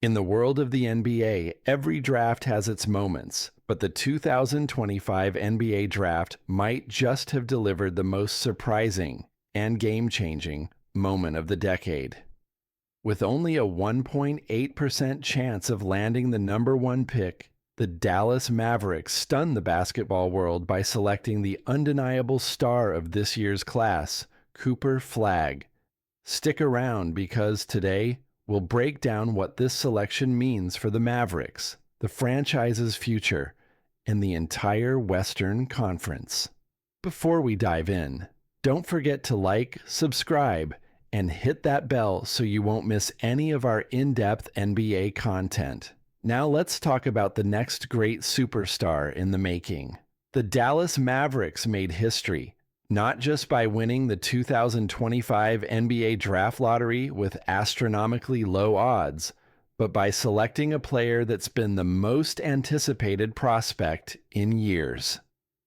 In the world of the NBA, every draft has its moments, but the 2025 NBA draft might just have delivered the most surprising and game-changing moment of the decade. With only a 1.8% chance of landing the number one pick, the Dallas Mavericks stunned the basketball world by selecting the undeniable star of this year's class, Cooper Flagg. Stick around because today, we'll break down what this selection means for the Mavericks, the franchise's future, and the entire Western Conference. Before we dive in, don't forget to like, subscribe, and hit that bell so you won't miss any of our in-depth NBA content. Now let's talk about the next great superstar in the making. The Dallas Mavericks made history, not just by winning the 2025 NBA Draft Lottery with astronomically low odds, but by selecting a player that's been the most anticipated prospect in years.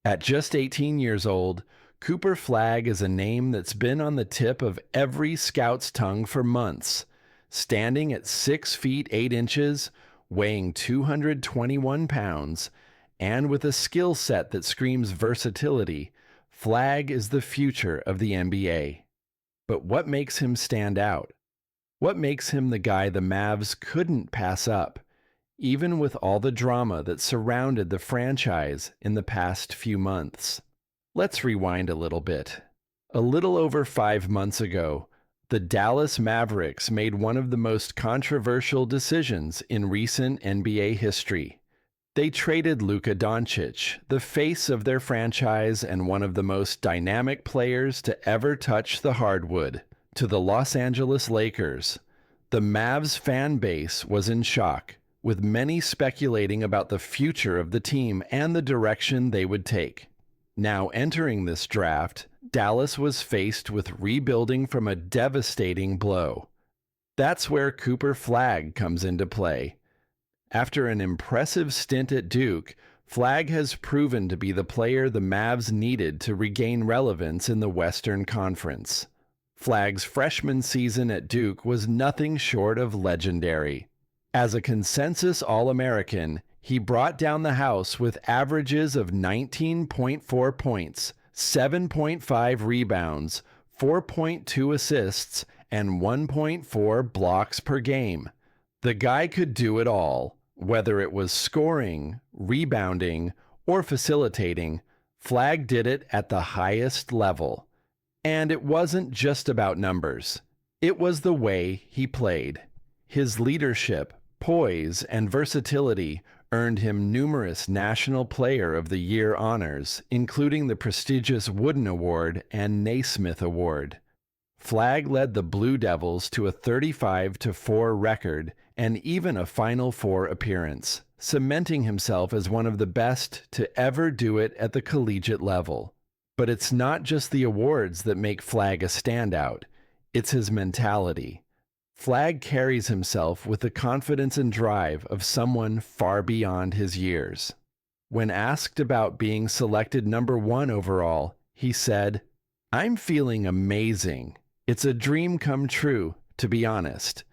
At just 18 years old, Cooper Flagg is a name that's been on the tip of every scout's tongue for months. Standing at 6 feet 8 inches, weighing 221 pounds, and with a skill set that screams versatility, Flagg is the future of the NBA. But what makes him stand out? What makes him the guy the Mavs couldn't pass up, even with all the drama that surrounded the franchise in the past few months? Let's rewind a little bit. A little over 5 months ago, the Dallas Mavericks made one of the most controversial decisions in recent NBA history. They traded Luka Doncic, the face of their franchise and one of the most dynamic players to ever touch the hardwood, to the Los Angeles Lakers. The Mavs fan base was in shock, with many speculating about the future of the team and the direction they would take. Now entering this draft, Dallas was faced with rebuilding from a devastating blow. That's where Cooper Flagg comes into play. After an impressive stint at Duke, Flagg has proven to be the player the Mavs needed to regain relevance in the Western Conference. Flagg's freshman season at Duke was nothing short of legendary. As a consensus All-American, he brought down the house with averages of 19.4 points, 7.5 rebounds, 4.2 assists, and 1.4 blocks per game. The guy could do it all. Whether it was scoring, rebounding, or facilitating, Flagg did it at the highest level. And it wasn't just about numbers. It was the way he played. His leadership, poise, and versatility earned him numerous National Player of the Year honors, including the prestigious Wooden Award and Naismith Award. Flagg led the Blue Devils to a 35-4 record and even a Final Four appearance, cementing himself as one of the best to ever do it at the collegiate level. But it's not just the awards that make Flagg a standout, it's his mentality. Flagg carries himself with the confidence and drive of someone far beyond his years. When asked about being selected number 1 overall, he said, "I'm feeling amazing. It's a dream come true, to be honest.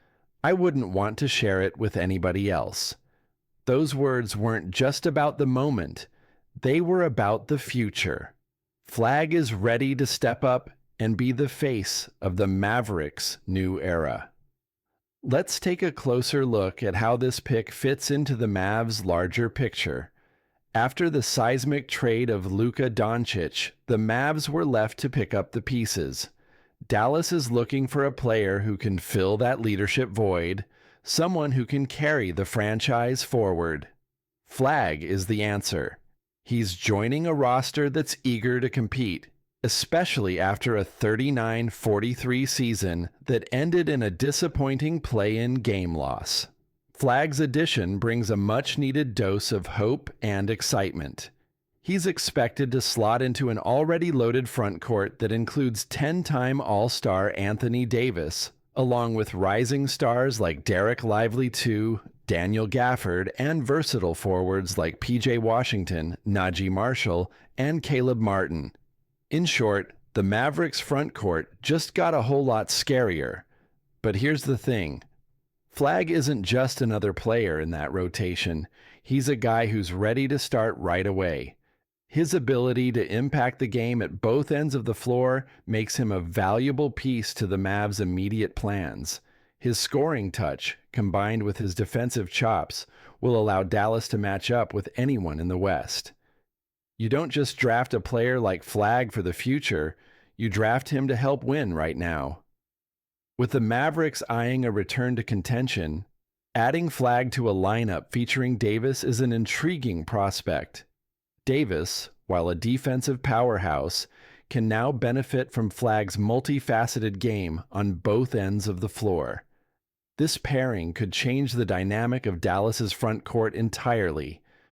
I wouldn't want to share it with anybody else." Those words weren't just about the moment, they were about the future. Flagg is ready to step up and be the face of the Mavericks' new era. Let's take a closer look at how this pick fits into the Mavs' larger picture. After the seismic trade of Luka Doncic, the Mavs were left to pick up the pieces. Dallas is looking for a player who can fill that leadership void, someone who can carry the franchise forward. Flagg is the answer. He's joining a roster that's eager to compete, especially after a 39-43 season that ended in a disappointing play-in game loss. Flagg's addition brings a much-needed dose of hope and excitement. He's expected to slot into an already loaded frontcourt that includes 10-time All-Star Anthony Davis, along with rising stars like Derek Lively II, Daniel Gafford, and versatile forwards like PJ Washington, Najee Marshall, and Caleb Martin. In short, the Mavericks' frontcourt just got a whole lot scarier. But here's the thing. Flagg isn't just another player in that rotation. He's a guy who's ready to start right away. His ability to impact the game at both ends of the floor makes him a valuable piece to the Mavs' immediate plans. His scoring touch, combined with his defensive chops, will allow Dallas to match up with anyone in the West. You don't just draft a player like Flagg for the future, you draft him to help win right now. With the Mavericks eyeing a return to contention, adding Flagg to a lineup featuring Davis is an intriguing prospect. Davis, while a defensive powerhouse, can now benefit from Flagg's multifaceted game on both ends of the floor. This pairing could change the dynamic of Dallas's front court entirely.